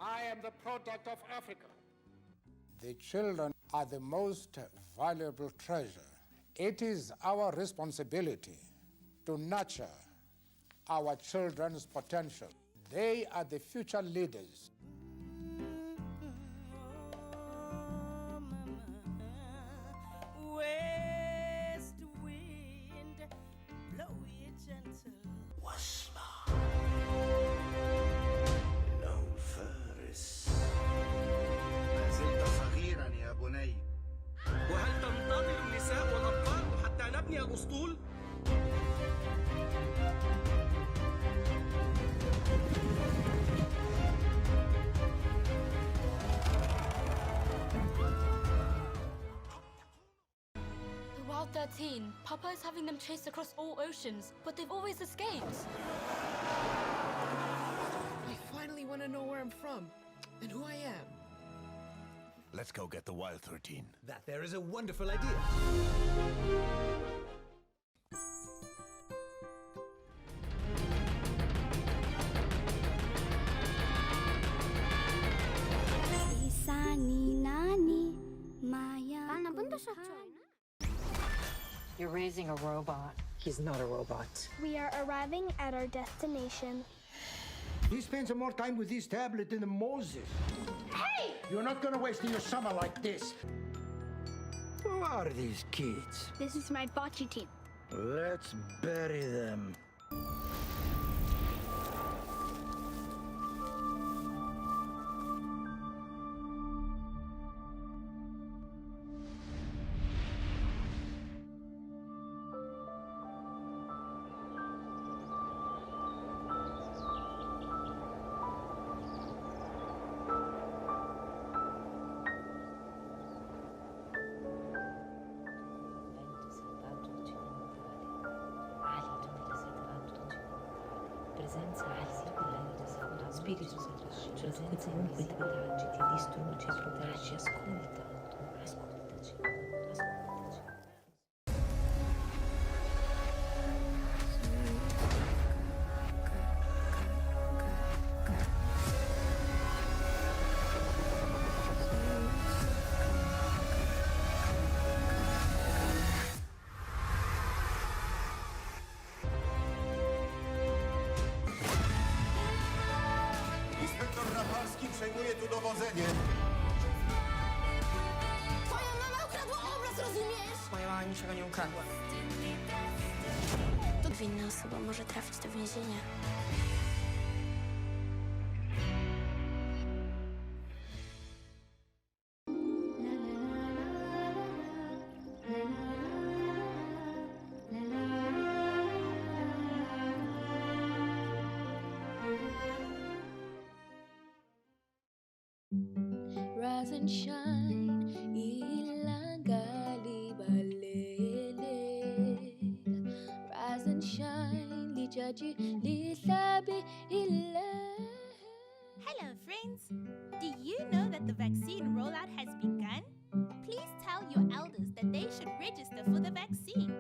I am the product of Africa. The children are the most valuable treasure. It is our responsibility to nurture our children's potential. They are the future leaders. West wind, blow it gentle. واسمع لو فارس ما زلت صغيرا يا بني. وهل تنتظر النساء والأطفال حتى نبني الأسطول؟ The Wild 13. Papa is having them chased across all oceans, but they've always escaped. I finally want to know where I'm from and who I am. Let's go get the Wild 13. That there is a wonderful idea. You're raising a robot. He's not a robot. We are arriving at our destination. He spends more time with this tablet than Moses. Hey! You're not gonna waste your summer like this. Who are these kids? This is my bocce team. Let's bury them. Spirito Santo, presenza inquietante, ti distrugge, protegge, ascoltaci. Inspektor Rafalski przejmuje tu dowodzenie. Twoja mama ukradła obraz, rozumiesz? Moja mama niczego nie ukradła. To winna osoba może trafić do więzienia. Rise and shine, ilangali balele. Rise and shine, lijaji lisabi ila. Hello, friends. Do you know that the vaccine rollout has begun? Please tell your elders that they should register for the vaccine.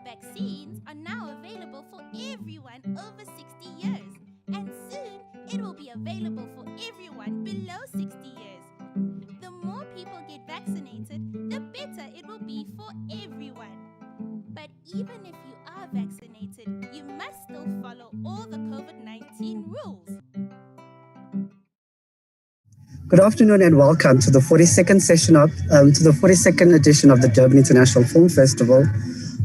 Vaccines are now available for everyone over 60 years, and soon it will be available for everyone below 60 years. The more people get vaccinated, the better it will be for everyone. But even if you are vaccinated, you must still follow all the COVID-19 rules. Good afternoon and welcome to the 42nd edition of the Durban International Film Festival,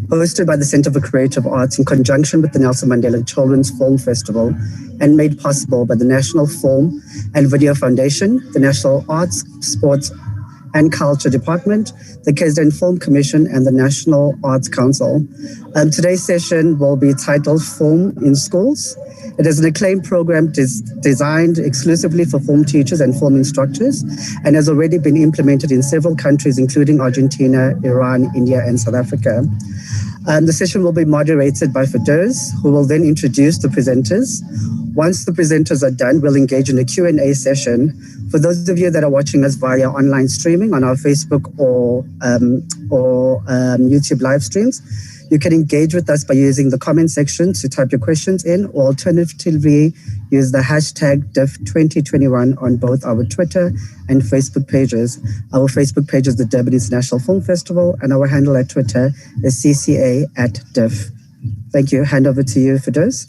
hosted by the Center for Creative Arts in conjunction with the Nelson Mandela Children's Film Festival and made possible by the National Film and Video Foundation, the National Arts, Sports and Culture Department, the KZN Film Commission and the National Arts Council. Today's session will be titled Film in Schools. It is an acclaimed program designed exclusively for film teachers and film instructors and has already been implemented in several countries, including Argentina, Iran, India, and South Africa. The session will be moderated by Firdaus, who will then introduce the presenters. Once the presenters are done, we'll engage in a Q&A session. For those of you that are watching us via online streaming on our Facebook or YouTube live streams, You can engage with us by using the comment section to type your questions in, or alternatively, use the hashtag DIF2021 on both our Twitter and Facebook pages. Our Facebook page is the Durban International Film Festival, and our handle at Twitter is CCA@DIF. Thank you. Hand over to you, Firdaus.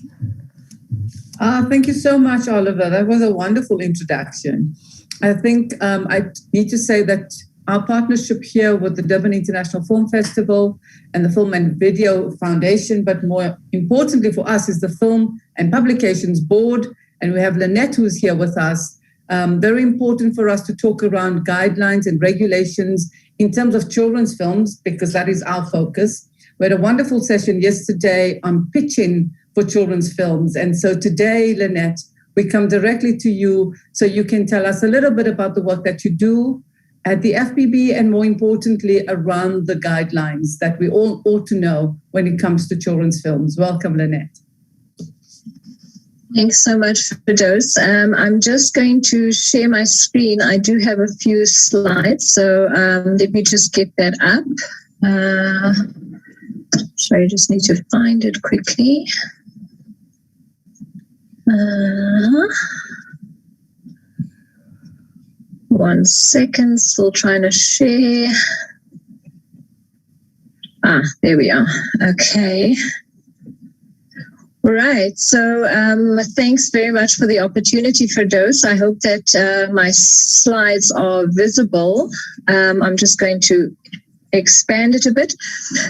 Thank you so much, Oliver. That was a wonderful introduction. I think I need to say that our partnership here with the Durban International Film Festival and the Film and Video Foundation, but more importantly for us, is the Film and Publications Board. And we have Lynette, who's here with us. Very important for us to talk around guidelines and regulations in terms of children's films, because that is our focus. We had a wonderful session yesterday on pitching for children's films. And so today, Lynette, we come directly to you so you can tell us a little bit about the work that you do at the FPB, and more importantly, around the guidelines that we all ought to know when it comes to children's films. Welcome, Lynette. Thanks so much, Firdaus. I'm just going to share my screen. I do have a few slides, so let me just get that up. Sorry, I just need to find it quickly. 1 second, still trying to share. There we are. Okay. Right. So thanks very much for the opportunity, Firdaus. I hope that my slides are visible. I'm just going to expand it a bit.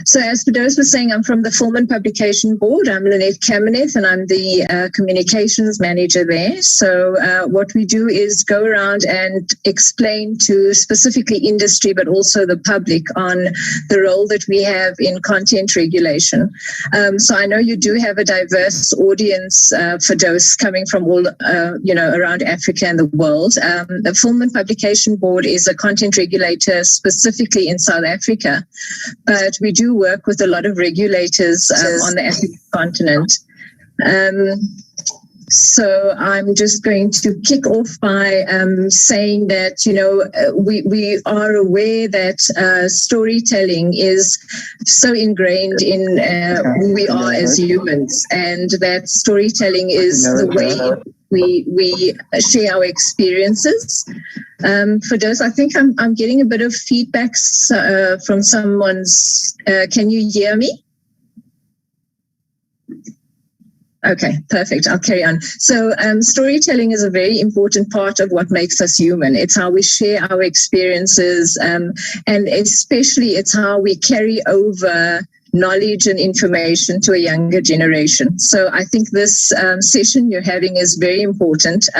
So as Firdaus was saying, I'm from the Film and Publication Board. I'm Lynette Kameneth, and I'm the communications manager there. So what we do is go around and explain to specifically industry, but also the public, on the role that we have in content regulation. So I know you do have a diverse audience, Firdaus, coming from all, around Africa and the world. The Film and Publication Board is a content regulator specifically in South Africa, but we do work with a lot of regulators on the African continent. So I'm just going to kick off by saying that, we are aware that storytelling is so ingrained in who we are as humans, and that storytelling is the way we share our experiences. Firdaus, I think I'm getting a bit of feedback from someone's. Can you hear me? Okay, perfect. I'll carry on. So storytelling is a very important part of what makes us human. It's how we share our experiences, and especially it's how we carry over knowledge and information to a younger generation. So I think this session you're having is very important.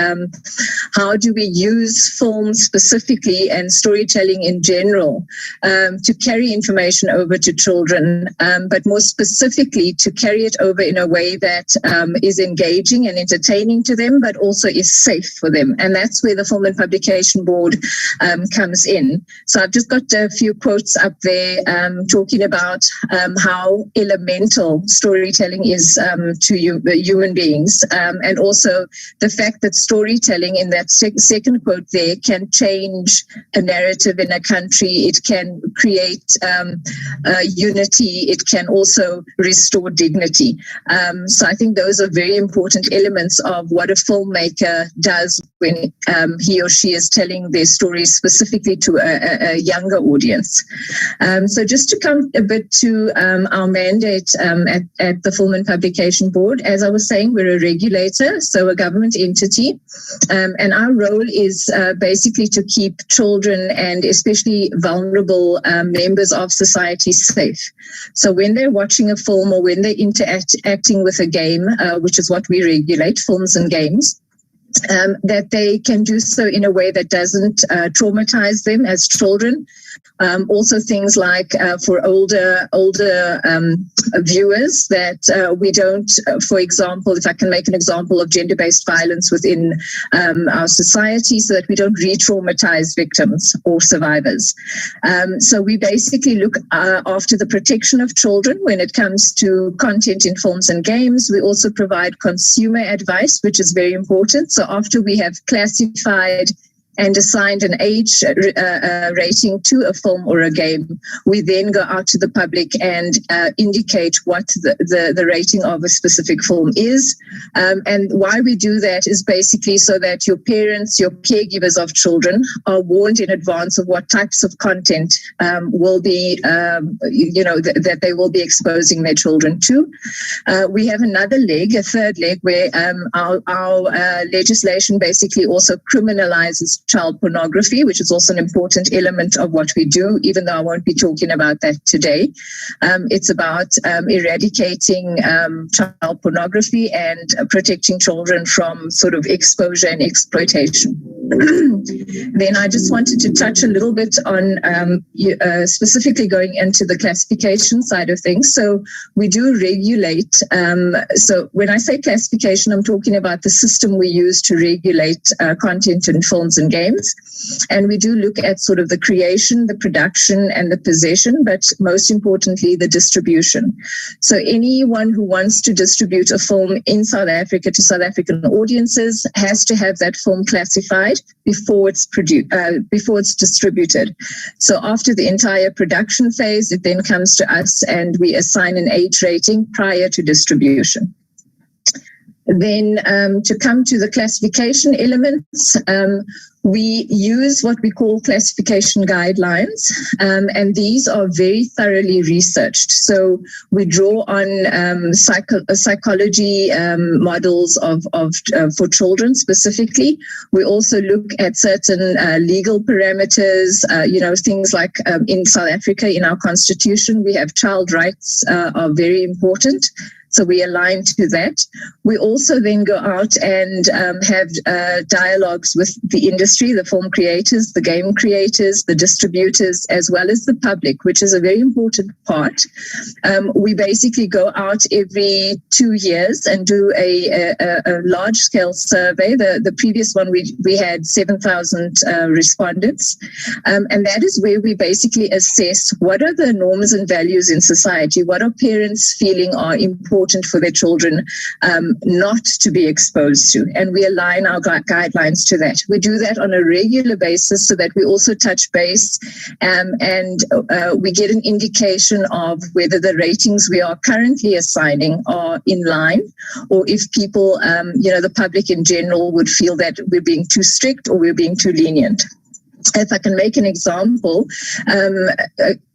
How do we use film specifically and storytelling in general to carry information over to children, but more specifically to carry it over in a way that is engaging and entertaining to them, but also is safe for them. And that's where the Film and Publication Board comes in. So I've just got a few quotes up there talking about how elemental storytelling is to human beings, and also the fact that storytelling in that second quote there can change a narrative in a country. It can create unity. It can also restore dignity. So I think those are very important elements of what a filmmaker does when he or she is telling their stories specifically to a younger audience. So just to come a bit to our mandate at the Film and Publication Board, as I was saying, we're a regulator, so a government entity, and our role is basically to keep children and especially vulnerable members of society safe. So when they're watching a film or when they're interacting with a game, which is what we regulate, films and games, that they can do so in a way that doesn't traumatize them as children. Also things like for older viewers, that we don't, for example, if I can make an example of gender-based violence within our society, so that we don't re-traumatize victims or survivors. So we basically look after the protection of children when it comes to content in films and games. We also provide consumer advice, which is very important. So after we have classified and assigned an age rating to a film or a game, we then go out to the public and indicate what the rating of a specific film is. And why we do that is basically so that your parents, your caregivers of children are warned in advance of what types of content will be, that they will be exposing their children to. We have another leg, a third leg, where our legislation basically also criminalizes child pornography, which is also an important element of what we do, even though I won't be talking about that today. It's about eradicating child pornography and protecting children from sort of exposure and exploitation. Then I just wanted to touch a little bit on specifically going into the classification side of things. So we do regulate. So when I say classification, I'm talking about the system we use to regulate content in films and games. And we do look at sort of the creation, the production, and the possession, but most importantly, the distribution. So anyone who wants to distribute a film in South Africa to South African audiences has to have that film classified before it's distributed. So after the entire production phase, it then comes to us and we assign an age rating prior to distribution. Then to come to the classification elements, we use what we call classification guidelines, and these are very thoroughly researched. So we draw on psychology models for children specifically. We also look at certain legal parameters, things like in South Africa, in our constitution, we have child rights are very important. So we align to that. We also then go out and have dialogues with the industry, the film creators, the game creators, the distributors, as well as the public, which is a very important part. We basically go out every 2 years and do a large-scale survey. The previous one, we had 7,000 respondents. And that is where we basically assess what are the norms and values in society, what are parents feeling are important for their children not to be exposed to, and we align our guidelines to that. We do that on a regular basis so that we also touch base and we get an indication of whether the ratings we are currently assigning are in line, or if people, the public in general would feel that we're being too strict or we're being too lenient. If I can make an example,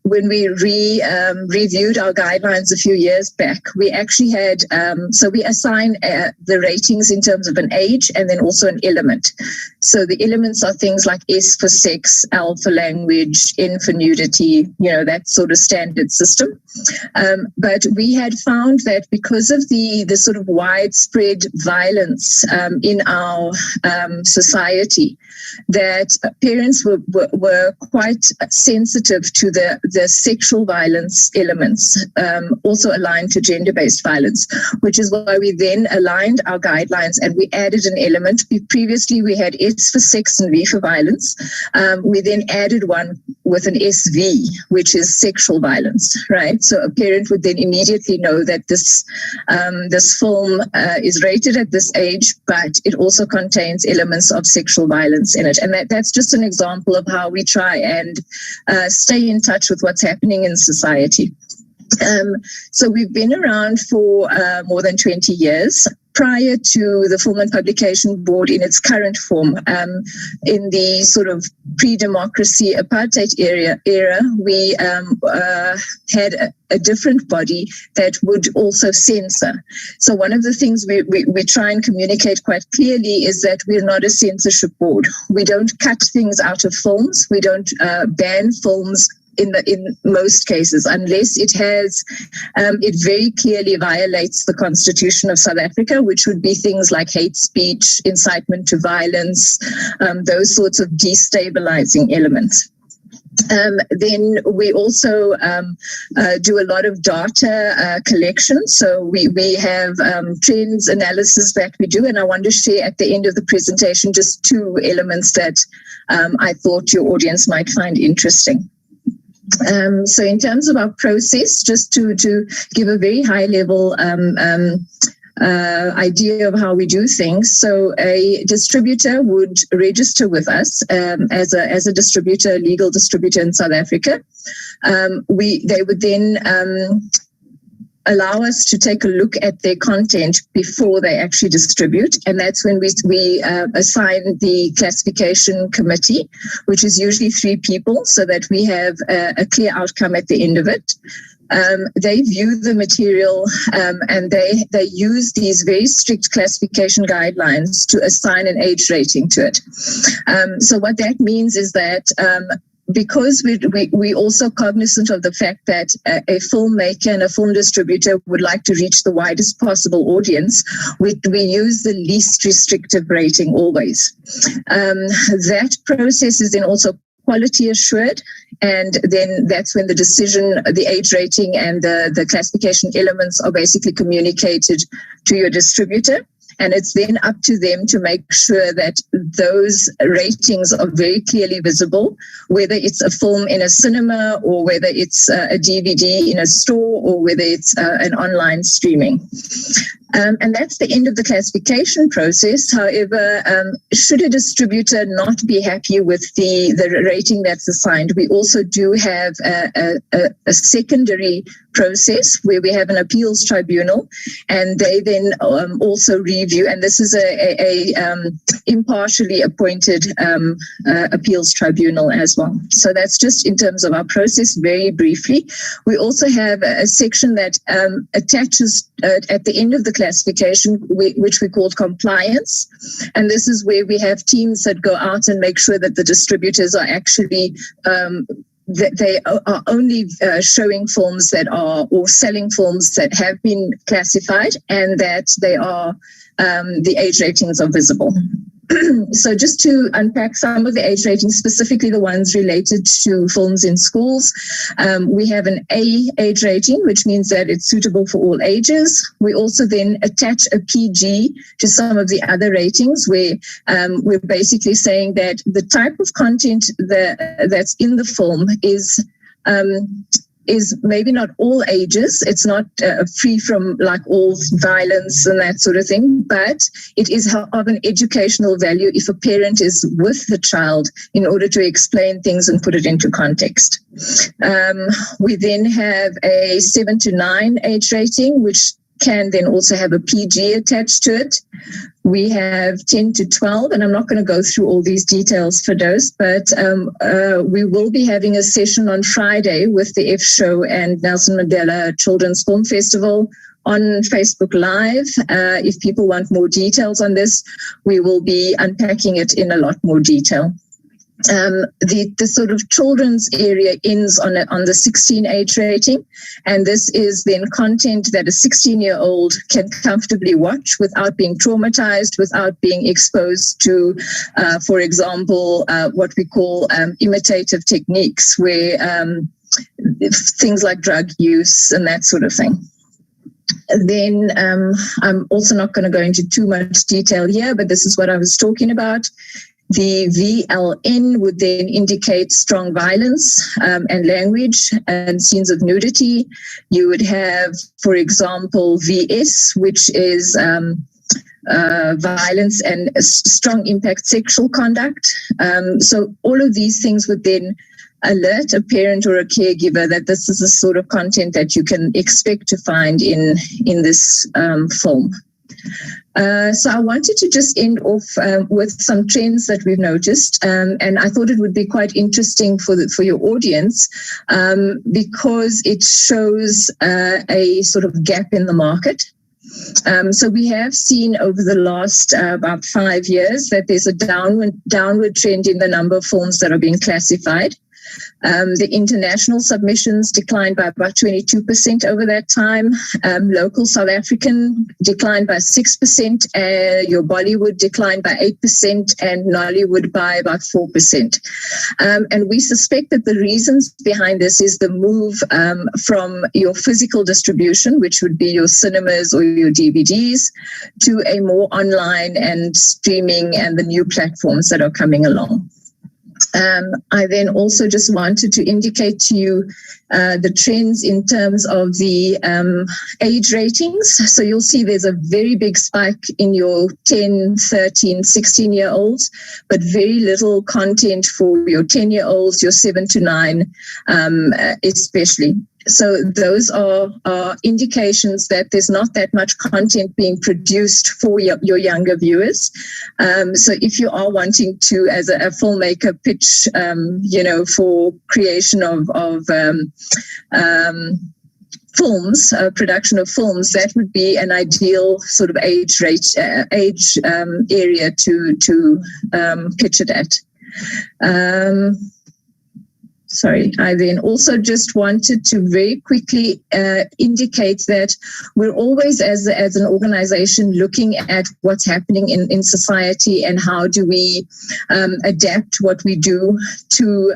when we reviewed our guidelines a few years back, we actually had, so we assign the ratings in terms of an age and then also an element. So the elements are things like S for sex, L for language, N for nudity, that sort of standard system. But we had found that because of the sort of widespread violence in our society, that parents were quite sensitive to the sexual violence elements, also aligned to gender-based violence, which is why we then aligned our guidelines and we added an element. Previously, we had S for sex and V for violence. We then added one with an SV, which is sexual violence, right? So a parent would then immediately know that this film is rated at this age, but it also contains elements of sexual violence in it. And that's just an example of how we try and stay in touch with what's happening in society. So we've been around for more than 20 years. Prior to the Film and Publication Board in its current form, in the sort of pre-democracy apartheid era, we had a different body that would also censor. So one of the things we try and communicate quite clearly is that we're not a censorship board. We don't cut things out of films. We don't ban films in most cases, unless it very clearly violates the Constitution of South Africa, which would be things like hate speech, incitement to violence, those sorts of destabilizing elements. Then we also do a lot of data collection. So we have trends analysis that we do, and I want to share at the end of the presentation just 2 elements that I thought your audience might find interesting. So in terms of our process, just to give a very high level idea of how we do things. So a distributor would register with us as a distributor, legal distributor in South Africa. They would then allow us to take a look at their content before they actually distribute. And that's when we assign the classification committee, which is usually 3 people, so that we have a clear outcome at the end of it. They view the material and they use these very strict classification guidelines to assign an age rating to it. So what that means is that because we also cognizant of the fact that a filmmaker and a film distributor would like to reach the widest possible audience, we use the least restrictive rating always. That process is then also quality assured, and then that's when the decision, the age rating and the classification elements are basically communicated to your distributor. And it's then up to them to make sure that those ratings are very clearly visible, whether it's a film in a cinema or whether it's a DVD in a store or whether it's an online streaming. And that's the end of the classification process. However, should a distributor not be happy with the rating that's assigned, we also do have a secondary process where we have an appeals tribunal, and they then also review. And this is a impartially appointed appeals tribunal as well. So that's just in terms of our process, very briefly. We also have a section that attaches at the end of the classification, which we call compliance. And this is where we have teams that go out and make sure that the distributors are actually that they are only showing films that are, or selling films that have been classified, and that they are, the age ratings are visible. So just to unpack some of the age ratings, specifically the ones related to films in schools, we have an A age rating, which means that it's suitable for all ages. We also then attach a PG to some of the other ratings, where we're basically saying that the type of content that's in the film is maybe not all ages. It's not free from like all violence and that sort of thing, but it is of an educational value if a parent is with the child in order to explain things and put it into context. We then have a 7 to 9 age rating, which can then also have a PG attached to it. We have 10 to 12, and I'm not going to go through all these details for those, but we will be having a session on Friday with the F Show and Nelson Mandela Children's Film Festival on Facebook Live. If people want more details on this, we will be unpacking it in a lot more detail. The sort of children's area ends on the 16 age rating, and this is then content that a 16-year-old can comfortably watch without being traumatized, without being exposed to, for example, what we call imitative techniques, where things like drug use and that sort of thing. Then I'm also not going to go into too much detail here, but this is what I was talking about. The VLN would then indicate strong violence and language and scenes of nudity. You would have, for example, VS, which is violence and strong impact sexual conduct. So all of these things would then alert a parent or a caregiver that this is the sort of content that you can expect to find in this film. So I wanted to just end off with some trends that we've noticed, and I thought it would be quite interesting for your audience because it shows a sort of gap in the market. So we have seen over the last about 5 years that there's a downward trend in the number of films that are being classified. The international submissions declined by about 22% over that time. Local South African declined by 6%. Your Bollywood declined by 8%, and Nollywood by about 4%. And we suspect that the reasons behind this is the move from your physical distribution, which would be your cinemas or your DVDs, to a more online and streaming and the new platforms that are coming along. I then also just wanted to indicate to you the trends in terms of the age ratings. So you'll see there's a very big spike in your 10, 13, 16-year-olds, but very little content for your 10-year-olds, your 7 to 9 especially. So those are indications that there's not that much content being produced for your younger viewers. So if you are wanting to, as a filmmaker, pitch, for creation of films, production of films, that would be an ideal sort of age area to pitch it at. Sorry, I then also just wanted to very quickly indicate that we're always, as an organization, looking at what's happening in society and how do we adapt what we do to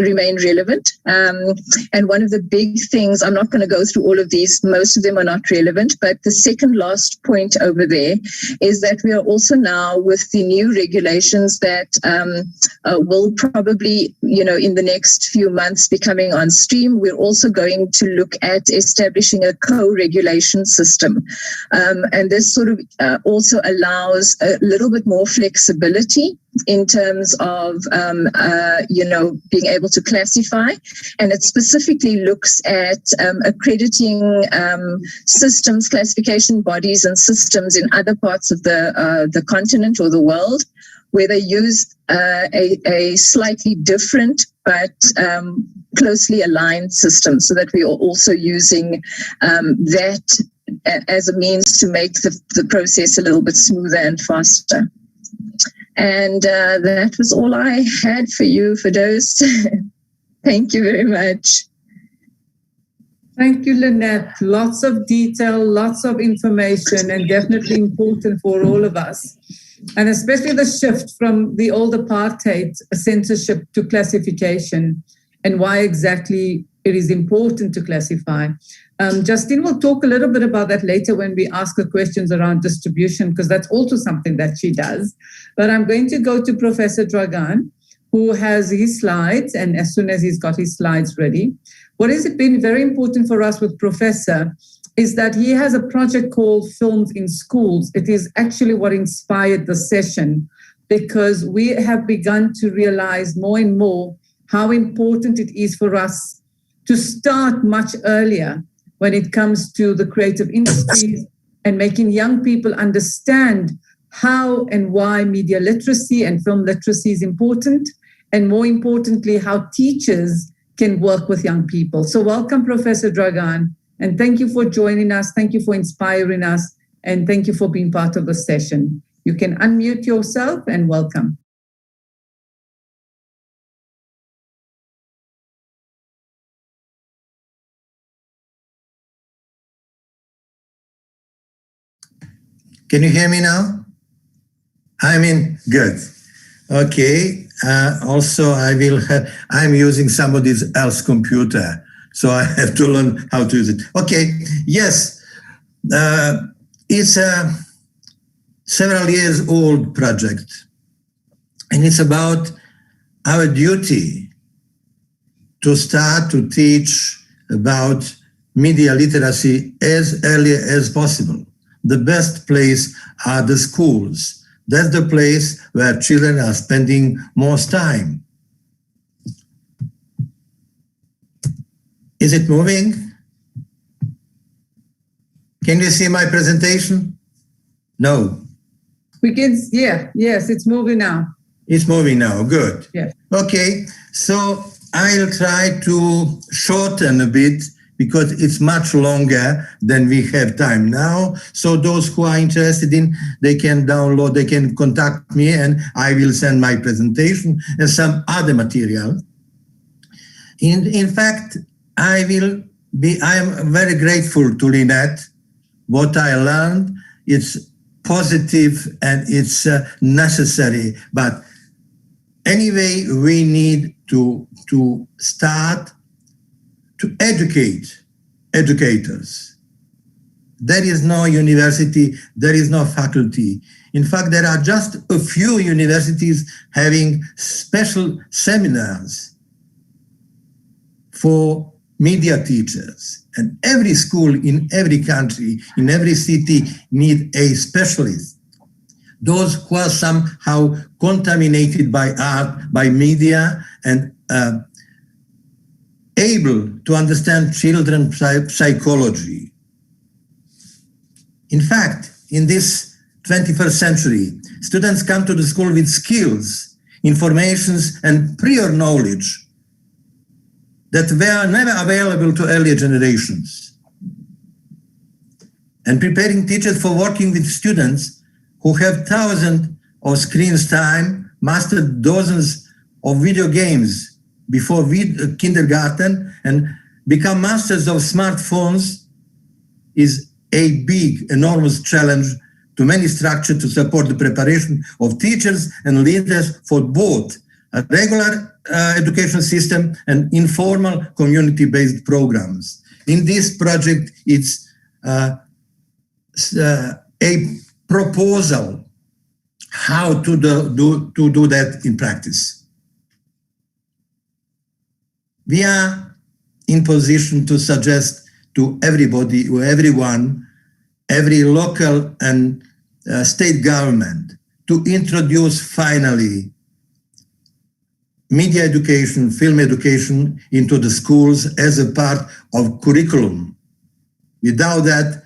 remain relevant. And one of the big things, I'm not going to go through all of these, most of them are not relevant, but the second last point over there is that we are also now, with the new regulations that will probably, in the next few months be coming on stream, we're also going to look at establishing a co-regulation system. And this sort of also allows a little bit more flexibility in terms of, being able to classify. And it specifically looks at accrediting systems, classification bodies and systems in other parts of the continent or the world, where they use a slightly different but closely aligned system, so that we are also using that as a means to make the process a little bit smoother and faster. And that was all I had for you, Firdaus. Thank you very much. Thank you, Lynette. Lots of detail, lots of information, and definitely important for all of us. And especially the shift from the old apartheid censorship to classification, and why exactly it is important to classify. Justine will talk a little bit about that later when we ask her questions around distribution, because that's also something that she does. But I'm going to go to Professor Dragan, who has his slides, and as soon as he's got his slides ready. What has been very important for us with Professor is that he has a project called Films in Schools. It is actually what inspired the session, because we have begun to realize more and more how important it is for us to start much earlier when it comes to the creative industries and making young people understand how and why media literacy and film literacy is important, and more importantly, how teachers can work with young people. So welcome, Professor Dragan. And thank you for joining us. Thank you for inspiring us. And thank you for being part of the session. You can unmute yourself and welcome. Can you hear me now? Good. Okay. Also, I'm using somebody else's computer, so I have to learn how to use it. Okay. Yes. It's a several years old project, and it's about our duty to start to teach about media literacy as early as possible. The best place are the schools. That's the place where children are spending most time. Is it moving? Can you see my presentation? No. We can, yes, it's moving now. It's moving now, good. Yeah. Okay, so I'll try to shorten a bit because it's much longer than we have time now. So those who are interested in, they can download, they can contact me, and I will send my presentation and some other material. In fact, I am very grateful to Lynette. What I learned, it's positive and it's necessary. But anyway, we need to start to educate educators. There is no university, there is no faculty. In fact, there are just a few universities having special seminars for media teachers. And every school in every country, in every city, need a specialist. Those who are somehow contaminated by art, by media, and able to understand children's psychology. In fact, in this 21st century, students come to the school with skills, informations, and prior knowledge that were never available to earlier generations. And preparing teachers for working with students who have thousands of screens time, mastered dozens of video games before kindergarten, and become masters of smartphones is a big, enormous challenge to many structures to support the preparation of teachers and leaders for both a regular education system and informal community-based programs. In this project, it's a proposal how to do that in practice. We are in position to suggest to everybody, or everyone, every local and state government to introduce finally media education, film education into the schools as a part of curriculum. Without that,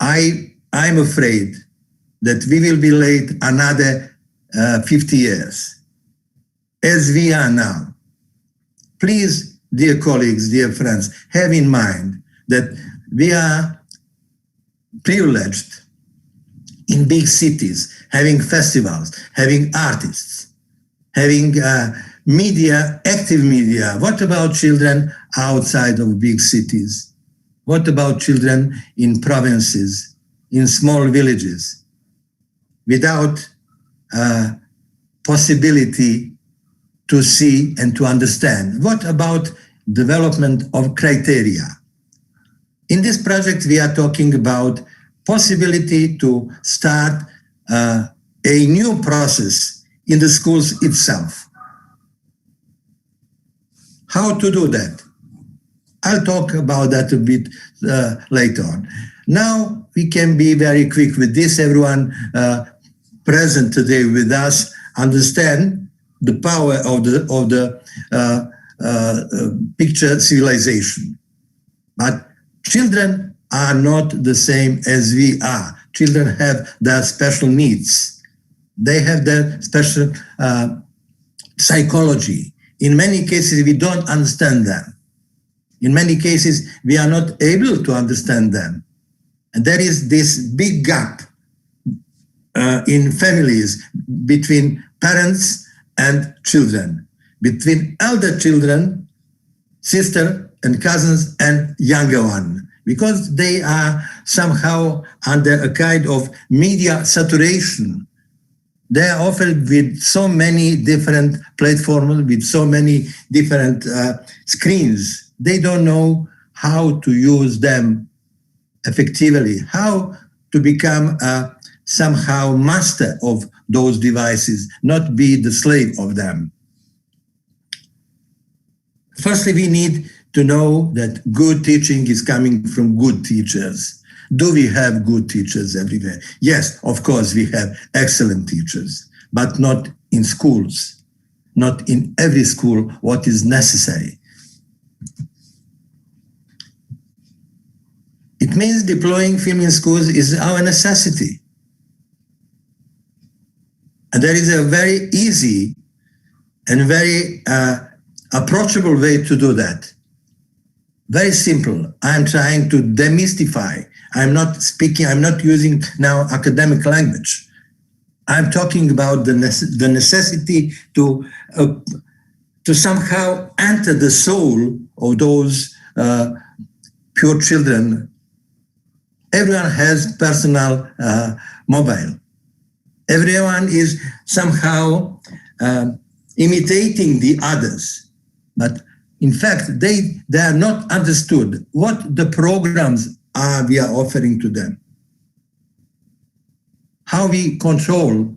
I'm afraid that we will be late another 50 years, as we are now. Please, dear colleagues, dear friends, have in mind that we are privileged in big cities, having festivals, having artists, having media, active media. What about children outside of big cities? What about children in provinces, in small villages, without possibility to see and to understand? What about development of criteria? In this project, we are talking about possibility to start a new process in the schools itself. How to do that? I'll talk about that a bit later on. Now we can be very quick with this. Everyone present today with us understand the power of the picture civilization. But children are not the same as we are. Children have their special needs. They have their special psychology. In many cases, we don't understand them. In many cases, we are not able to understand them. And there is this big gap in families between parents and children, between elder children, sister and cousins, and younger one, because they are somehow under a kind of media saturation. They are offered with so many different platforms, with so many different screens. They don't know how to use them effectively, how to become somehow master of those devices, not be the slave of them. Firstly, we need to know that good teaching is coming from good teachers. Do we have good teachers everywhere? Yes, of course, we have excellent teachers, but not in schools, not in every school what is necessary. It means deploying film in schools is our necessity. And there is a very easy and very approachable way to do that. Very simple. I'm trying to demystify. I'm not using now academic language. I'm talking about the necessity to somehow enter the soul of those pure children. Everyone has personal mobile. Everyone is somehow imitating the others. But in fact, they are not understood what the programs we are offering to them. How we control.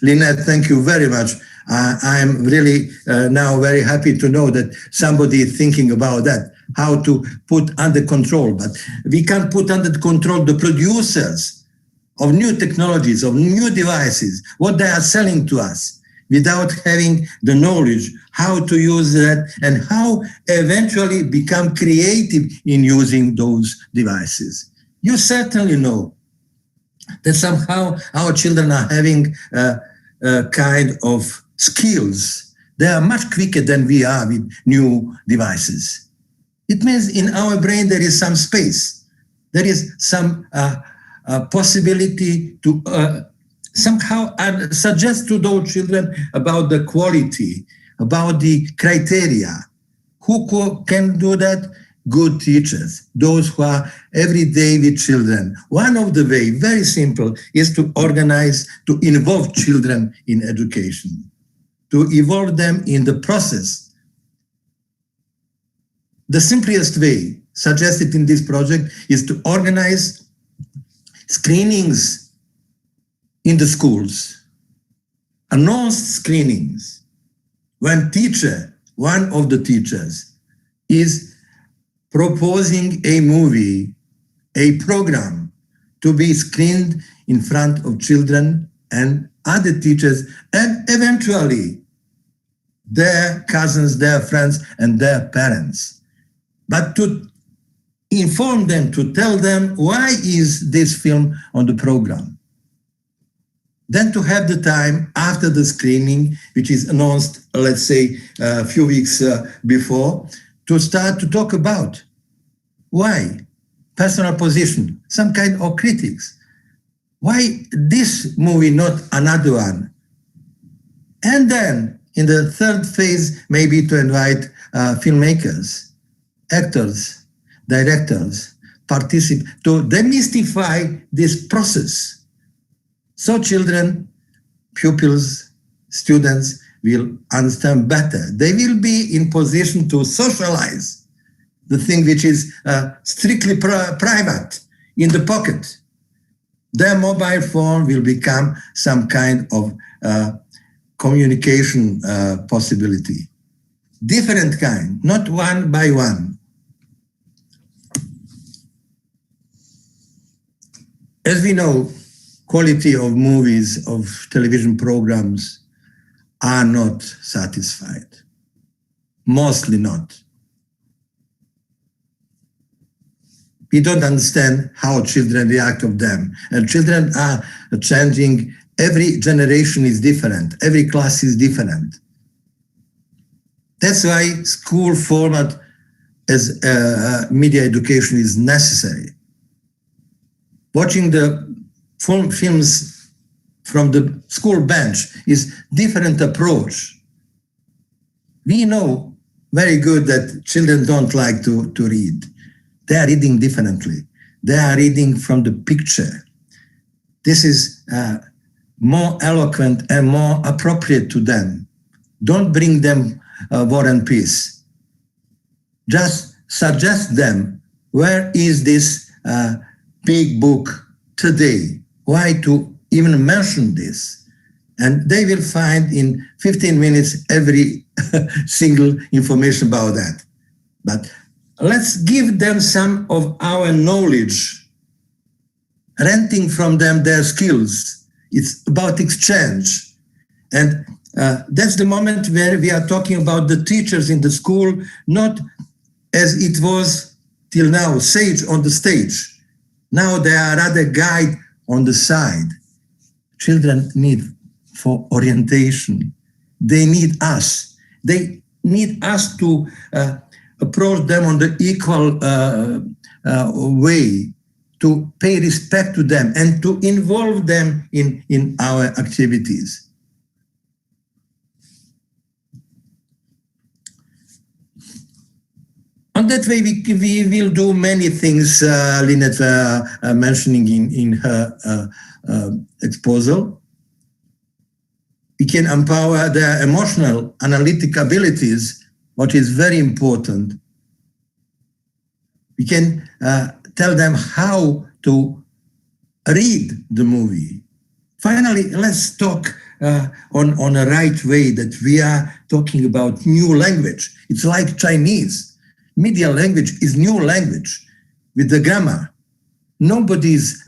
Lynette, thank you very much. I'm really now very happy to know that somebody is thinking about that, how to put under control. But we can't put under control the producers of new technologies, of new devices, what they are selling to us, without having the knowledge how to use that and how eventually become creative in using those devices. You certainly know that somehow our children are having a kind of skills. They are much quicker than we are with new devices. It means in our brain there is some space. There is some possibility to somehow suggest to those children about the quality, about the criteria. Who can do that? Good teachers, those who are every day with children. One of the way, very simple, is to organize, to involve children in education, to involve them in the process. The simplest way suggested in this project is to organize screenings in the schools, announced screenings, when one of the teachers is proposing a movie, a program to be screened in front of children and other teachers, and eventually their cousins, their friends, and their parents. But to inform them, to tell them why is this film on the program. Then to have the time after the screening, which is announced, let's say, a few weeks before, to start to talk about why, personal position, some kind of critics. Why this movie, not another one? And then in the third phase, maybe to invite filmmakers, actors, directors, participate to demystify this process. So children, pupils, students will understand better. They will be in position to socialize the thing which is strictly private, in the pocket. Their mobile phone will become some kind of communication possibility. Different kind, not one by one. As we know, quality of movies, of television programs are not satisfied. Mostly not. We don't understand how children react of them. And children are changing. Every generation is different. Every class is different. That's why school format as media education is necessary. Watching the films from the school bench is different approach. We know very good that children don't like to read. They are reading differently. They are reading from the picture. This is more eloquent and more appropriate to them. Don't bring them War and Peace. Just suggest them, where is this big book today? Why to even mention this? And they will find in 15 minutes every single information about that. But let's give them some of our knowledge, renting from them their skills. It's about exchange. And that's the moment where we are talking about the teachers in the school, not as it was till now, sage on the stage. Now they are rather guide on the side. Children need for orientation. They need us. They need us to approach them on the equal way, to pay respect to them and to involve them in our activities. On that way, we will do many things, Lynette mentioning in her exposal. We can empower their emotional, analytic abilities, what is very important. We can tell them how to read the movie. Finally, let's talk on a right way that we are talking about new language. It's like Chinese. Media language is new language with the grammar. Nobody's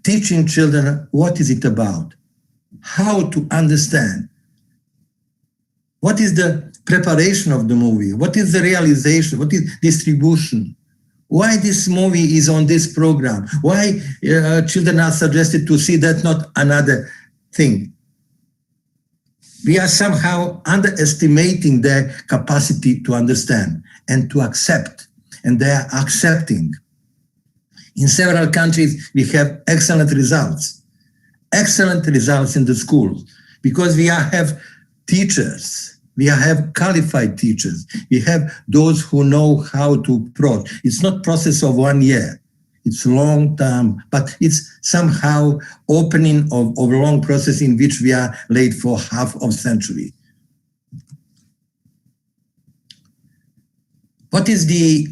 teaching children what is it about, how to understand. What is the preparation of the movie? What is the realization? What is distribution? Why this movie is on this program? Why children are suggested to see that, not another thing? We are somehow underestimating their capacity to understand and to accept, and they are accepting. In several countries, we have excellent results in the schools, because we have teachers. We have qualified teachers. We have those who know how to approach. It's not process of 1 year. It's long term, but it's somehow opening of a long process in which we are late for half of century. What is the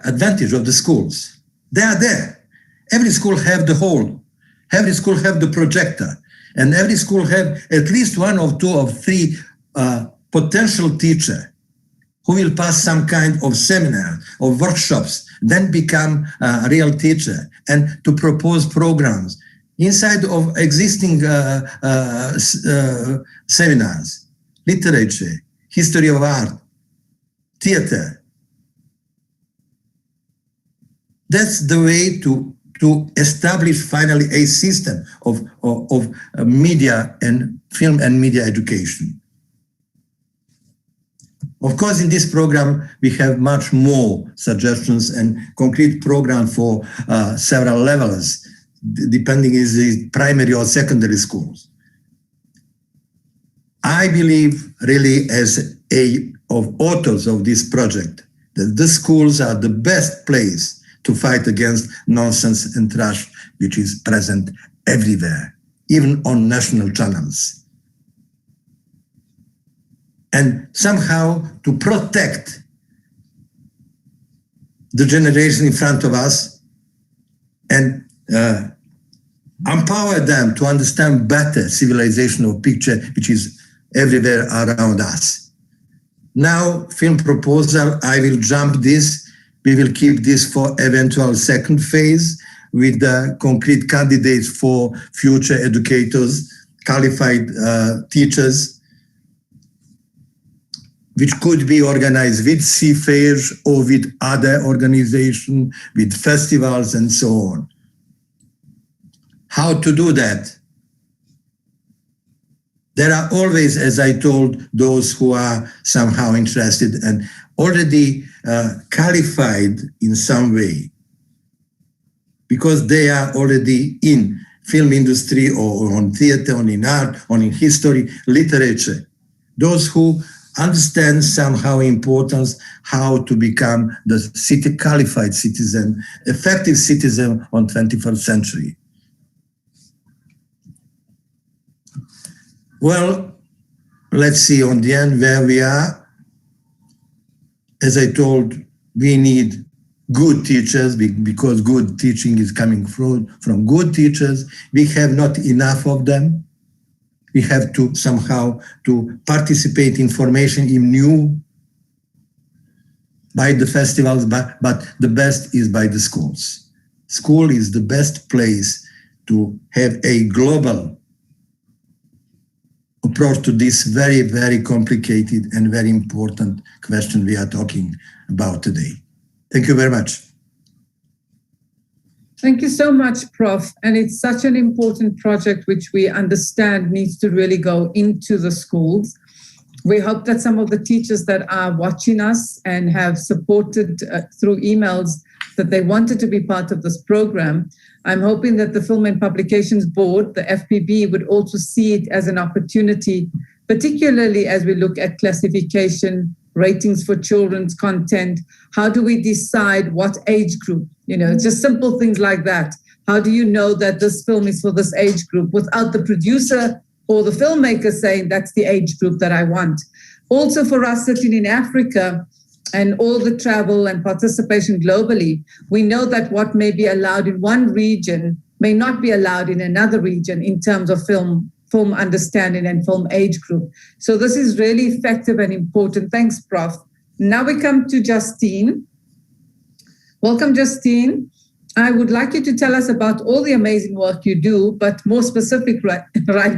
advantage of the schools? They are there. Every school have the hall. Every school have the projector. And every school have at least 1 or 2 or 3 potential teacher who will pass some kind of seminar or workshops, then become a real teacher, and to propose programs inside of existing seminars, literature, history of art, theater. That's the way to establish finally a system of media and film and media education. Of course, in this program, we have much more suggestions and concrete program for several levels, depending is it primary or secondary schools. I believe really as of authors of this project, that the schools are the best place to fight against nonsense and trash, which is present everywhere, even on national channels. And somehow to protect the generation in front of us and empower them to understand better civilizational picture, which is everywhere around us. Now, film proposal, I will jump this. We will keep this for eventual second phase with the concrete candidates for future educators, qualified teachers, which could be organized with seafairs or with other organizations, with festivals and so on. How to do that? There are always, as I told, those who are somehow interested and already qualified in some way, because they are already in film industry or on theater, or in art, or in history, literature. Those who understand somehow importance how to become the qualified citizen, effective citizen on 21st century. Well, let's see on the end where we are. As I told, we need good teachers because good teaching is coming from good teachers. We have not enough of them. We have to somehow to participate in formation in new by the festivals, but the best is by the schools. School is the best place to have a global approach to this very, very complicated and very important question we are talking about today. Thank you very much. Thank you so much, Prof. And it's such an important project which we understand needs to really go into the schools. We hope that some of the teachers that are watching us and have supported through emails that they wanted to be part of this program, I'm hoping that the Film and Publications Board, the FPB, would also see it as an opportunity, particularly as we look at classification, ratings for children's content. How do we decide what age group? You know, just simple things like that. How do you know that this film is for this age group without the producer or the filmmaker saying that's the age group that I want? Also for us sitting in Africa, and all the travel and participation globally, we know that what may be allowed in one region may not be allowed in another region in terms of film understanding and film age group. So this is really effective and important. Thanks, Prof. Now we come to Justine. Welcome, Justine. I would like you to tell us about all the amazing work you do, but more specific right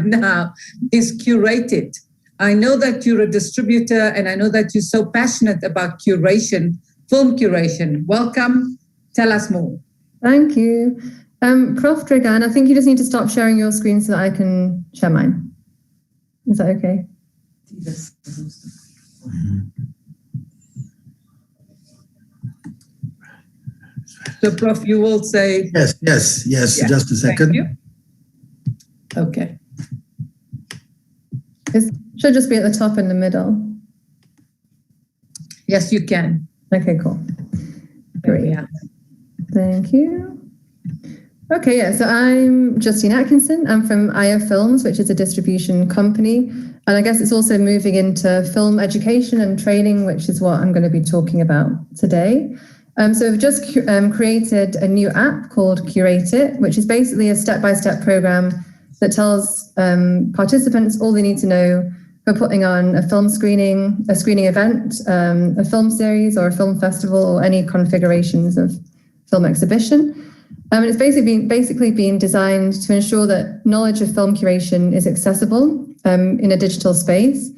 now is Curate It. I know that you're a distributor, and I know that you're so passionate about curation, film curation. Welcome. Tell us more. Thank you. Prof. Dragan, I think you just need to stop sharing your screen so that I can share mine. Is that okay? So, Prof, you will say... Yes, yeah. Just a second. Thank you. Okay. It should just be at the top in the middle. Yes, you can. Okay, cool. Great. Yeah. Thank you. Okay, yeah, so I'm Justine Atkinson. I'm from IO Films, which is a distribution company. And I guess it's also moving into film education and training, which is what I'm going to be talking about today. So we've just created a new app called Curate It, which is basically a step-by-step program that tells participants all they need to know for putting on a film screening, a screening event, a film series or a film festival, or any configurations of film exhibition. And it's basically been designed to ensure that knowledge of film curation is accessible in a digital space.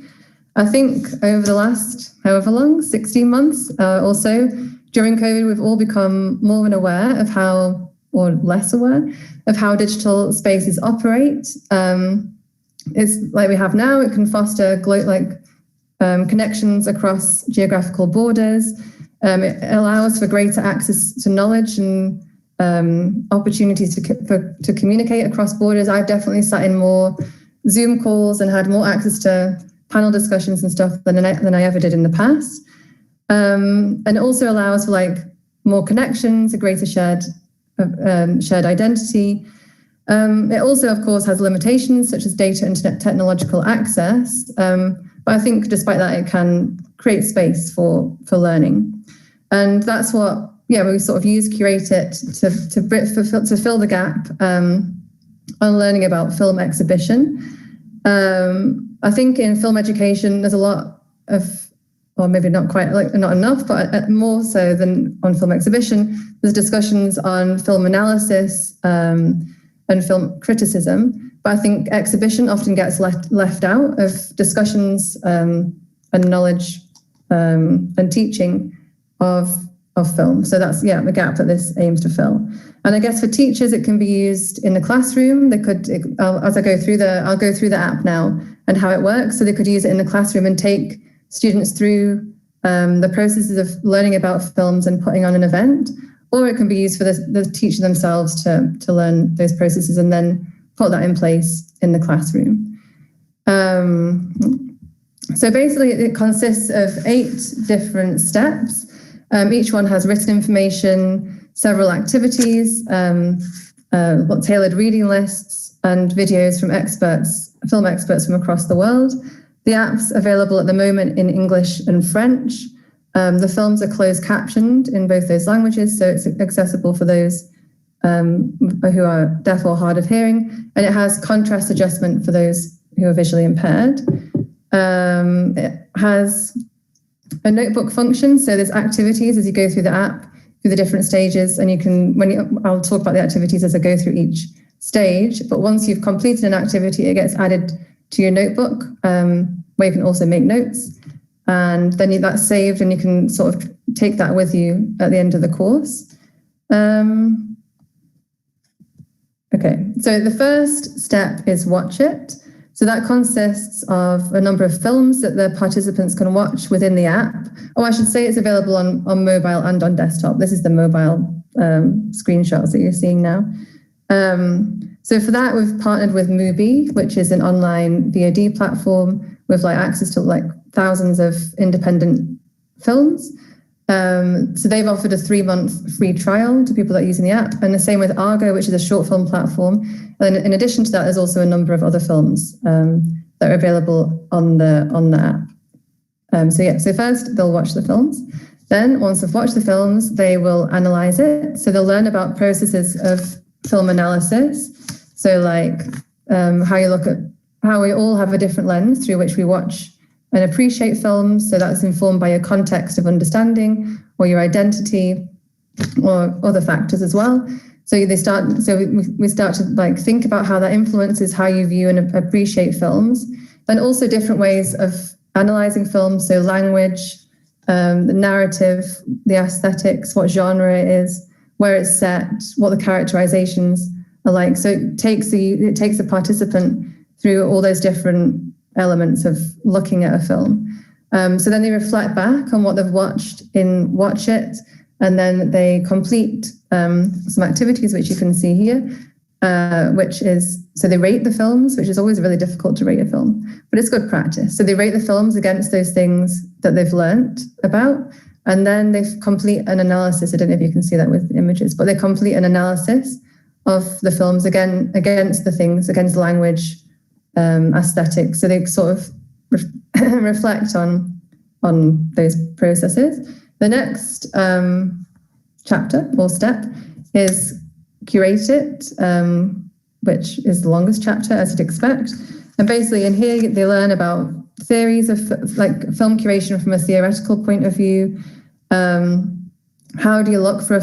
I think over the last, however long, 16 months or so, during COVID, we've all become more aware of how, or less aware, of how digital spaces operate. It's like we have now, it can foster connections across geographical borders. It allows for greater access to knowledge and opportunities to communicate across borders. I've definitely sat in more Zoom calls and had more access to panel discussions and stuff than I ever did in the past. And it also allows for more connections, a greater shared identity. It also, of course, has limitations such as data and technological access. But I think despite that, it can create space for learning. And that's what, we sort of use Curate It to fill the gap on learning about film exhibition. I think in film education, there's a lot of, or maybe not quite, not enough, but more so than on film exhibition, there's discussions on film analysis and film criticism. But I think exhibition often gets left out of discussions and knowledge and teaching of film. So that's, the gap that this aims to fill. And I guess for teachers, it can be used in the classroom. They could, I'll go through the app now and how it works. So they could use it in the classroom and take students through the processes of learning about films and putting on an event. Or it can be used for the teacher themselves to learn those processes and then put that in place in the classroom. So basically, it consists of 8 different steps. Each one has written information, several activities, tailored reading lists, and videos from film experts from across the world. The app's available at the moment in English and French. The films are closed captioned in both those languages, so it's accessible for those who are deaf or hard of hearing, and it has contrast adjustment for those who are visually impaired. It has a notebook function, so there's activities as you go through the app, through the different stages, and you can, I'll talk about the activities as I go through each stage, but once you've completed an activity, it gets added to your notebook, where you can also make notes, and then that's saved and you can sort of take that with you at the end of the course. Okay, so the first step is Watch It. So that consists of a number of films that the participants can watch within the app. Oh, I should say it's available on mobile and on desktop. This is the mobile screenshots that you're seeing now. So for that, we've partnered with Mubi, which is an online VOD platform with access to thousands of independent films. So they've offered a 3-month free trial to people that are using the app, and the same with Argo, which is a short film platform. And in addition to that, there's also a number of other films that are available on the app. So first they'll watch the films. Then once they've watched the films, they will analyze it. So they'll learn about processes of film analysis. So like how we all have a different lens through which we watch and appreciate films. So that's informed by your context of understanding or your identity or other factors as well. So we start to like think about how that influences how you view and appreciate films. Then also different ways of analyzing films. So language, the narrative, the aesthetics, what genre it is, where it's set, what the characterizations are like. So it takes the participant through all those different elements of looking at a film. So then they reflect back on what they've watched in Watch It, and then they complete some activities, which you can see here, which is, so they rate the films, which is always really difficult to rate a film, but it's good practice. So they rate the films against those things that they've learnt about, and then they complete an analysis. I don't know if you can see that with images, but they complete an analysis of the films against the things, against language, aesthetics. So they sort of reflect on those processes. The next chapter or step is curate it, which is the longest chapter, as you'd expect. And basically in here, they learn about theories of like film curation from a theoretical point of view. How do you look for a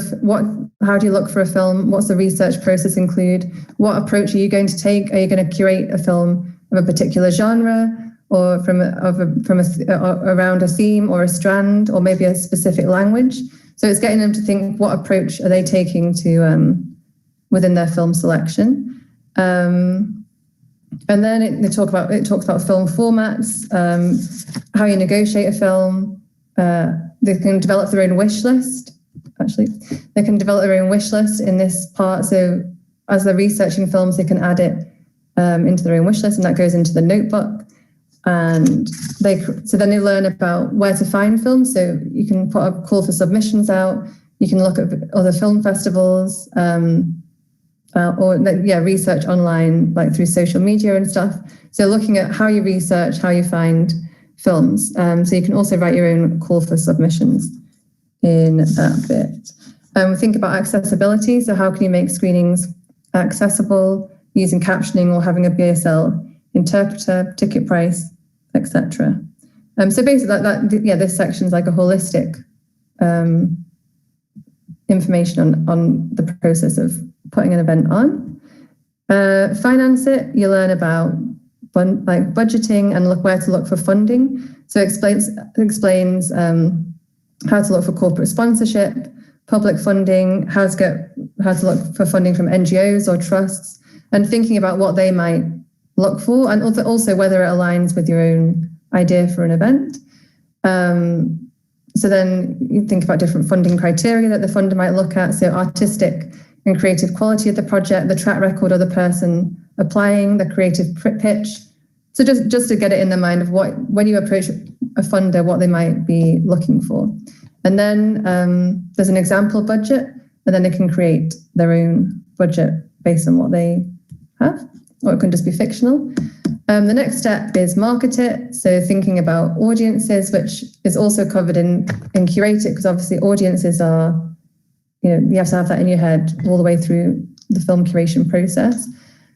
film? What's the research process include? What approach are you going to take? Are you going to curate a film of a particular genre, or around a theme or a strand, or maybe a specific language? So it's getting them to think, what approach are they taking to within their film selection? And then it talks about film formats, how you negotiate a film. They can develop their own wish list. Actually, they can develop their own wish list in this part. So as they're researching films, they can add it into their own wish list, and that goes into the notebook. And then they learn about where to find films. So you can put a call for submissions out. You can look at other film festivals, research online, like through social media and stuff. So looking at how you research, how you find films. So you can also write your own call for submissions in that bit. Think about accessibility. So how can you make screenings accessible using captioning or having a BSL interpreter, ticket price, etc. So basically, this section is like a holistic information on the process of putting an event on. Finance it. You learn about budgeting and where to look for funding. So it explains how to look for corporate sponsorship, public funding, how to look for funding from NGOs or trusts, and thinking about what they might look for, and also whether it aligns with your own idea for an event. So then you think about different funding criteria that the funder might look at. So artistic and creative quality of the project, the track record of the person applying, the creative pitch. So just to get it in the mind of what, when you approach a funder, what they might be looking for. And then there's an example budget, and then they can create their own budget based on what they have, or it can just be fictional. The next step is market it. So thinking about audiences, which is also covered in curate it, because obviously audiences are, you have to have that in your head all the way through the film curation process.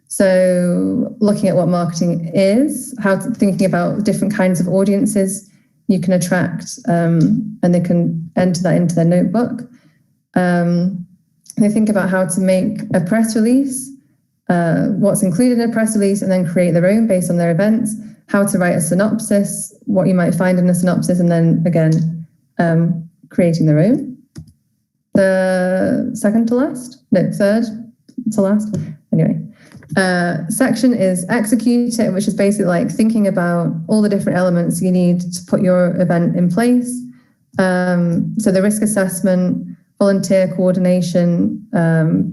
So looking at what marketing is, thinking about different kinds of audiences you can attract, and they can enter that into their notebook. They think about how to make a press release, what's included in a press release, and then create their own based on their events, how to write a synopsis, what you might find in a synopsis, and then again, creating their own. The third to last, anyway. Section is execute it, which is basically like thinking about all the different elements you need to put your event in place. So the risk assessment, volunteer coordination,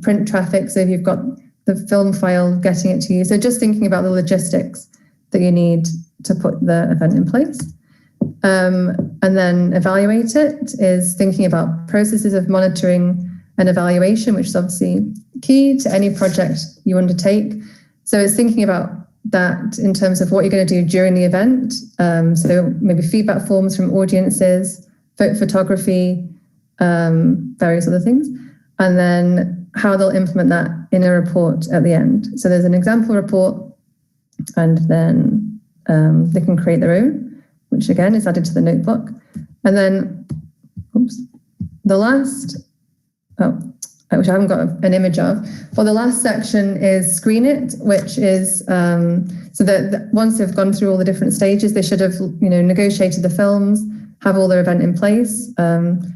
print traffic, so if you've got the film file, getting it to you. So just thinking about the logistics that you need to put the event in place. And then evaluate it is thinking about processes of monitoring and evaluation, which is obviously key to any project you undertake. So it's thinking about that in terms of what you're going to do during the event. So maybe feedback forms from audiences, photography, various other things, and then how they'll implement that in a report at the end. So there's an example report, and then they can create their own, which again is added to the notebook. And then, the last, which I haven't got an image of, but the last section is Screen It, which is so that once they've gone through all the different stages, they should have negotiated the films, have all their event in place, and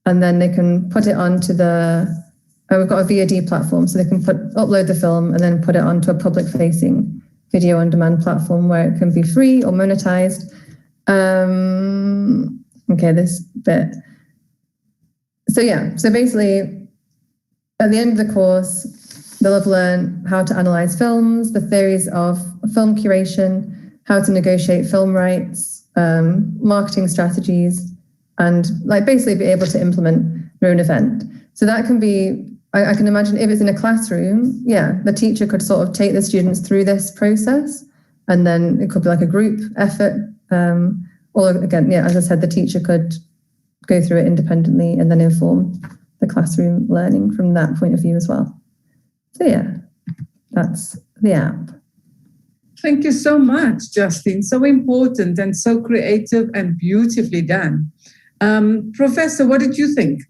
then they can put it onto we've got a VOD platform, so they can upload the film and then put it onto a public-facing video on demand platform where it can be free or monetized. Okay, this bit. So basically, at the end of the course, they'll have learned how to analyze films, the theories of film curation, how to negotiate film rights, marketing strategies, and basically be able to implement their own event. So that can be, I can imagine if it's in a classroom, the teacher could sort of take the students through this process, and then it could be like a group effort. Or again, as I said, the teacher could go through it independently and then inform the classroom learning from that point of view as well. So that's the app. Thank you so much, Justine. So important and so creative and beautifully done. Professor, what did you think?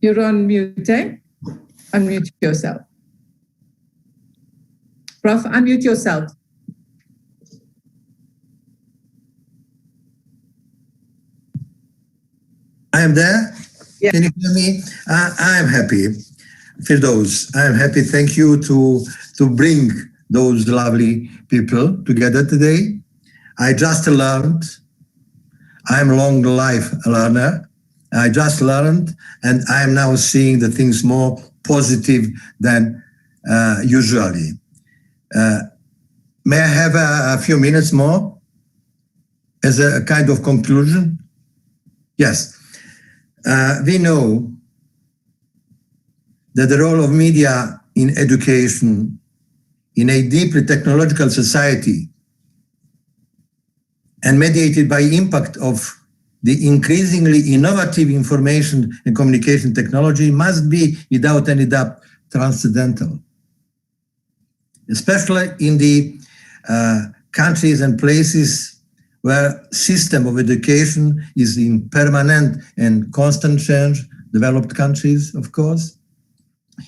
You're on mute, eh? Unmute yourself. Prof, unmute yourself. I am there. Yeah. Can you hear me? I am happy. Firdaus, I am happy. Thank you to bring those lovely people together today. I just learned. I'm a long life learner. I just learned, and I am now seeing the things more positive than usually. May I have a few minutes more as a kind of conclusion? Yes. We know that the role of media in education in a deeply technological society and mediated by impact of the increasingly innovative information and communication technology must be, without any doubt, transcendental. Especially in the countries and places where system of education is in permanent and constant change, developed countries, of course,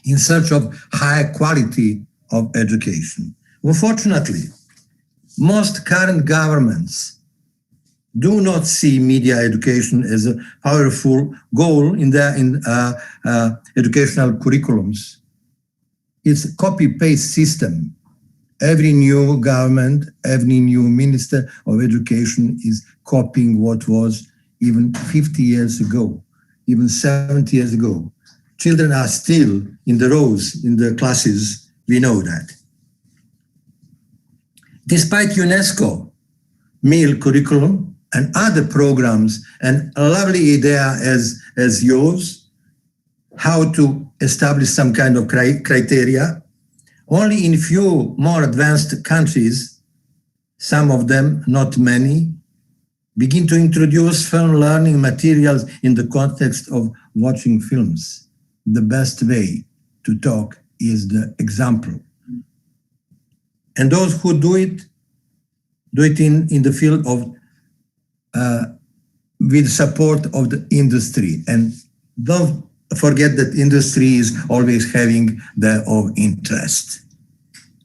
in search of high quality of education. Unfortunately, most current governments do not see media education as a powerful goal in their educational curriculums. It's a copy-paste system. Every new government, every new minister of education is copying what was even 50 years ago, even 70 years ago. Children are still in the rows, in the classes, we know that. Despite UNESCO meal curriculum and other programs and a lovely idea as yours, how to establish some kind of criteria, only in few more advanced countries, some of them, not many, begin to introduce film learning materials in the context of watching films. The best way to talk is the example. And those who do it in the field of, with support of the industry. And don't forget that industry is always having their own interest.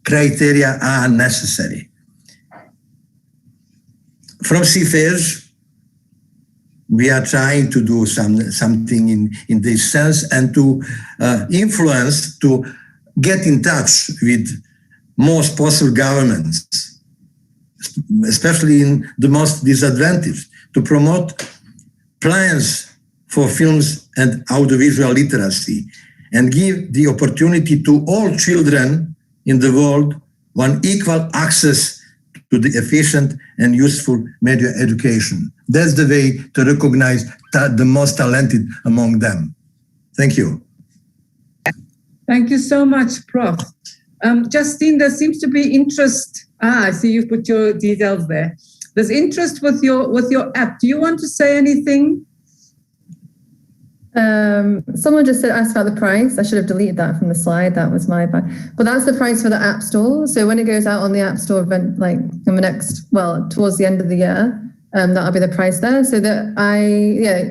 Criteria are necessary. From CFEJ, we are trying to do something in this sense and to influence, to get in touch with most possible governments, especially in the most disadvantaged, to promote plans for films and audiovisual literacy and give the opportunity to all children in the world one equal access to the efficient and useful media education. That's the way to recognize the most talented among them. Thank you. Thank you so much, Prof. Justine, there seems to be interest. I see you've put your details there. There's interest with your app. Do you want to say anything? Someone just asked about the price. I should have deleted that from the slide. That was my bad. But that's the price for the App Store. So when it goes out on the App Store event, like in the towards the end of the year, that'll be the price there. So that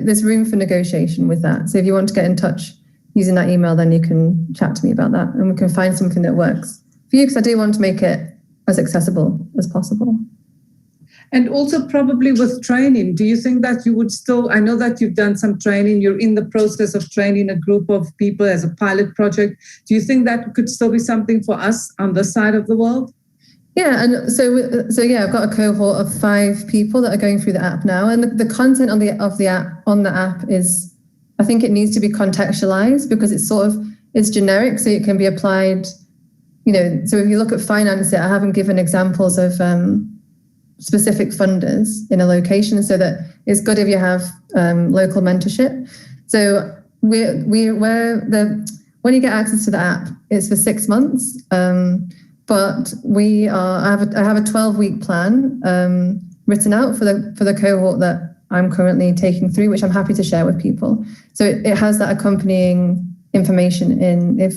there's room for negotiation with that. So if you want to get in touch using that email, then you can chat to me about that, and we can find something that works for you, because I do want to make it as accessible as possible. And also probably with training, do you think that you would still, I know that you've done some training, you're in the process of training a group of people as a pilot project. Do you think that could still be something for us on this side of the world? Yeah, and so I've got a cohort of 5 people that are going through the app now, and the content on the app is, I think it needs to be contextualized, because it's generic, so it can be applied, so if you look at finance, I haven't given examples of specific funders in a location, so that it's good if you have local mentorship. So when you get access to the app, it's for 6 months. But I have a 12-week plan written out for the cohort that I'm currently taking through, which I'm happy to share with people. So it has that accompanying information in if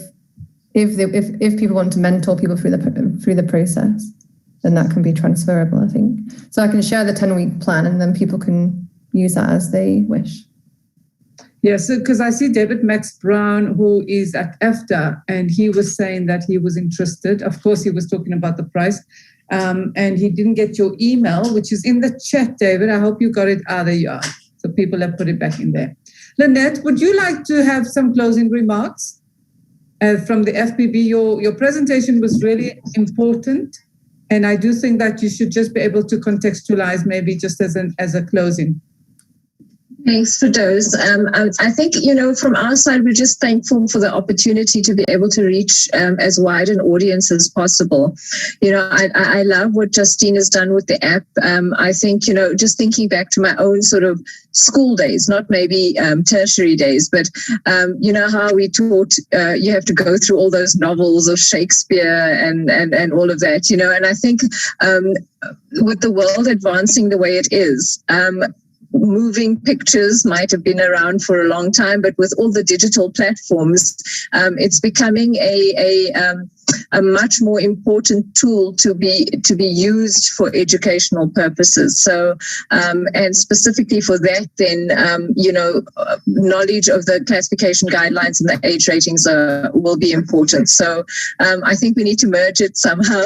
people want to mentor people through the process, then that can be transferable, I think. So I can share the 10-week plan, and then people can use that as they wish. Yes, because I see David Max Brown, who is at EFTA, and he was saying that he was interested. Of course, he was talking about the price, and he didn't get your email, which is in the chat, David. I hope you got it. There you are. So people have put it back in there. Lynette, would you like to have some closing remarks from the FPB? Your presentation was really important. And I do think that you should just be able to contextualize, maybe just as a closing. Thanks for those. I think, from our side, we're just thankful for the opportunity to be able to reach as wide an audience as possible. I love what Justine has done with the app. I think, just thinking back to my own sort of school days, not maybe tertiary days, but how we taught you have to go through all those novels of Shakespeare and all of that, and I think with the world advancing the way it is, moving pictures might have been around for a long time, but with all the digital platforms, it's becoming a much more important tool to be used for educational purposes. So, and specifically for that, then knowledge of the classification guidelines and the age ratings will be important. So, I think we need to merge it somehow,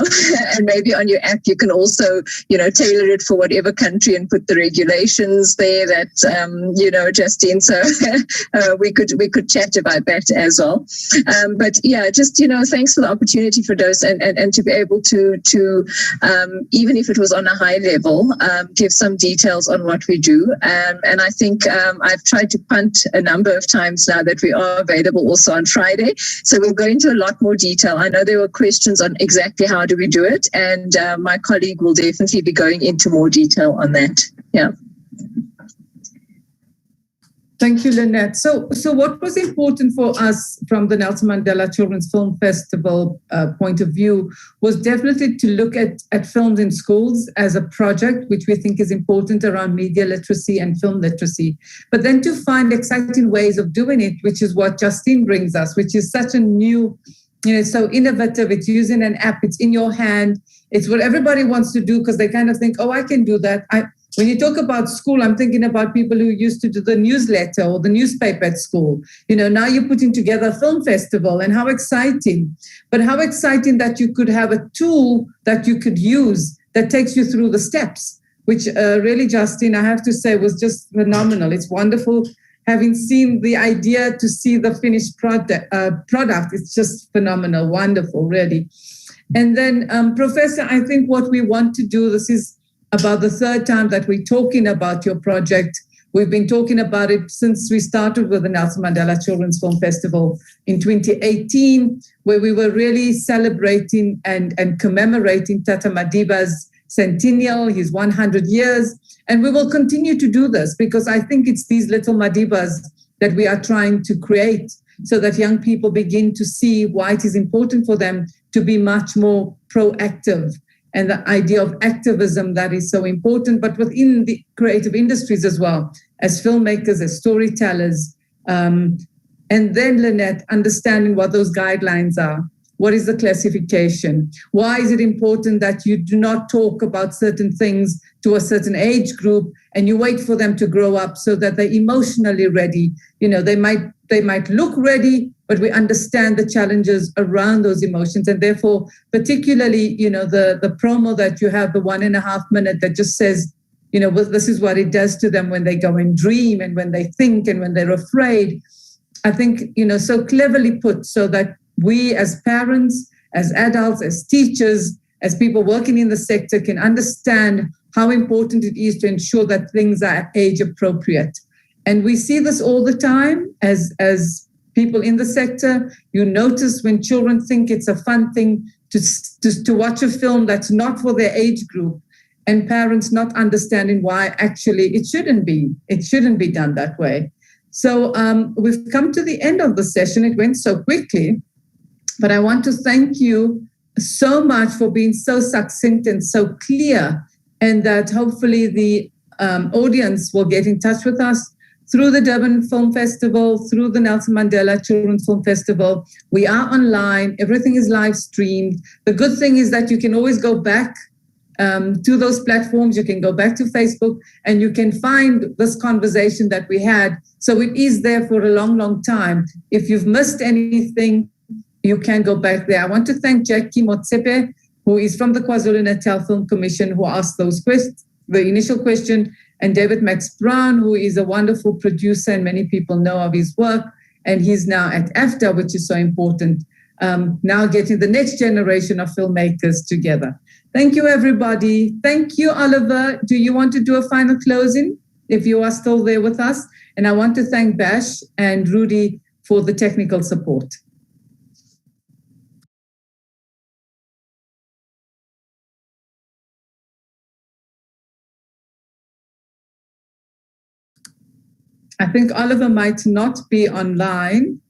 and maybe on your app you can also tailor it for whatever country and put the regulations there that Justine. So we could chat about that as well. But yeah, just thanks for the opportunity for those and to be able to even if it was on a high level, give some details on what we do. And I think I've tried to punt a number of times now that we are available also on Friday. So we'll go into a lot more detail. I know there were questions on exactly how do we do it, and my colleague will definitely be going into more detail on that. Yeah. Thank you, Lynette. So what was important for us from the Nelson Mandela Children's Film Festival point of view was definitely to look at films in schools as a project, which we think is important around media literacy and film literacy, but then to find exciting ways of doing it, which is what Justine brings us, which is such a new, so innovative. It's using an app, it's in your hand. It's what everybody wants to do because they kind of think, oh, I can do that. When you talk about school, I'm thinking about people who used to do the newsletter or the newspaper at school. Now you're putting together a film festival, and how exciting. But how exciting that you could have a tool that you could use that takes you through the steps, which really, Justine, I have to say, was just phenomenal. It's wonderful. Having seen the idea to see the finished product, it's just phenomenal, wonderful, really. And then, Professor, I think what we want to do, this is about the third time that we're talking about your project. We've been talking about it since we started with the Nelson Mandela Children's Film Festival in 2018, where we were really celebrating and commemorating Tata Madiba's centennial, his 100 years. And we will continue to do this because I think it's these little Madibas that we are trying to create. so that young people begin to see why it is important for them to be much more proactive, and the idea of activism that is so important, but within the creative industries as well, as filmmakers, as storytellers. And then, Lynette, understanding what those guidelines are. What is the classification? Why is it important that you do not talk about certain things to a certain age group and you wait for them to grow up so that they're emotionally ready? You know, they might look ready, but we understand the challenges around those emotions. And therefore, particularly, you know, the promo that you have, the 1.5 minute that just says, you know, well, this is what it does to them when they go and dream and when they think and when they're afraid. I think, you know, so cleverly put, so that we as parents, as adults, as teachers, as people working in the sector can understand how important it is to ensure that things are age appropriate. And we see this all the time as people in the sector. You notice when children think it's a fun thing to watch a film that's not for their age group, and parents not understanding why actually it shouldn't be done that way. So we've come to the end of the session. It went so quickly. But I want to thank you so much for being so succinct and so clear, and that hopefully the audience will get in touch with us through the Durban Film Festival, through the Nelson Mandela Children's Film Festival. We are online. Everything is live streamed. The good thing is that you can always go back to those platforms. You can go back to Facebook and you can find this conversation that we had. So it is there for a long, long time. If you've missed anything, you can go back there. I want to thank Jackie Motsepe, who is from the KwaZulu-Natal Film Commission, who asked those questions, the initial question, and David Max Brown, who is a wonderful producer and many people know of his work. And he's now at AFTA, which is so important, now getting the next generation of filmmakers together. Thank you, everybody. Thank you, Oliver. Do you want to do a final closing, if you are still there with us? And I want to thank Bash and Rudy for the technical support. I think Oliver might not be online.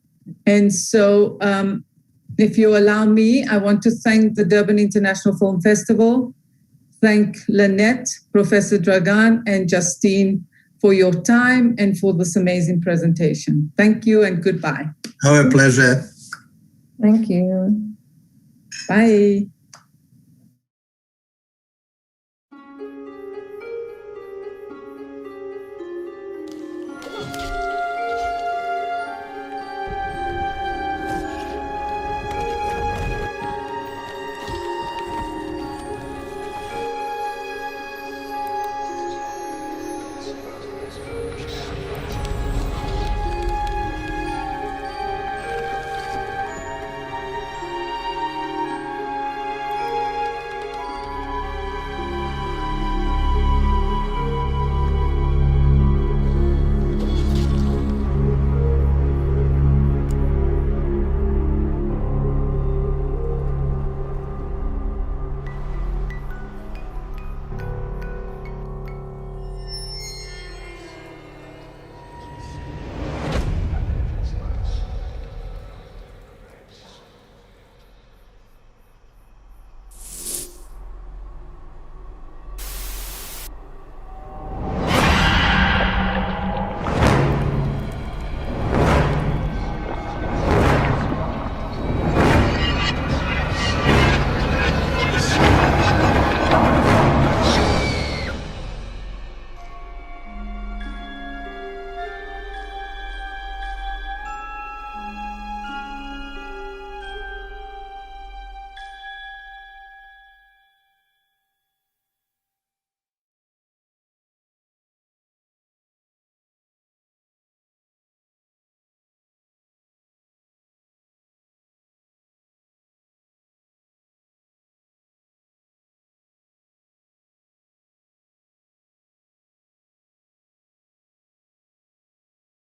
And so if you allow me, I want to thank the Durban International Film Festival, thank Lynette, Professor Dragan, and Justine for your time and for this amazing presentation. Thank you and goodbye. Our pleasure. Thank you. Bye.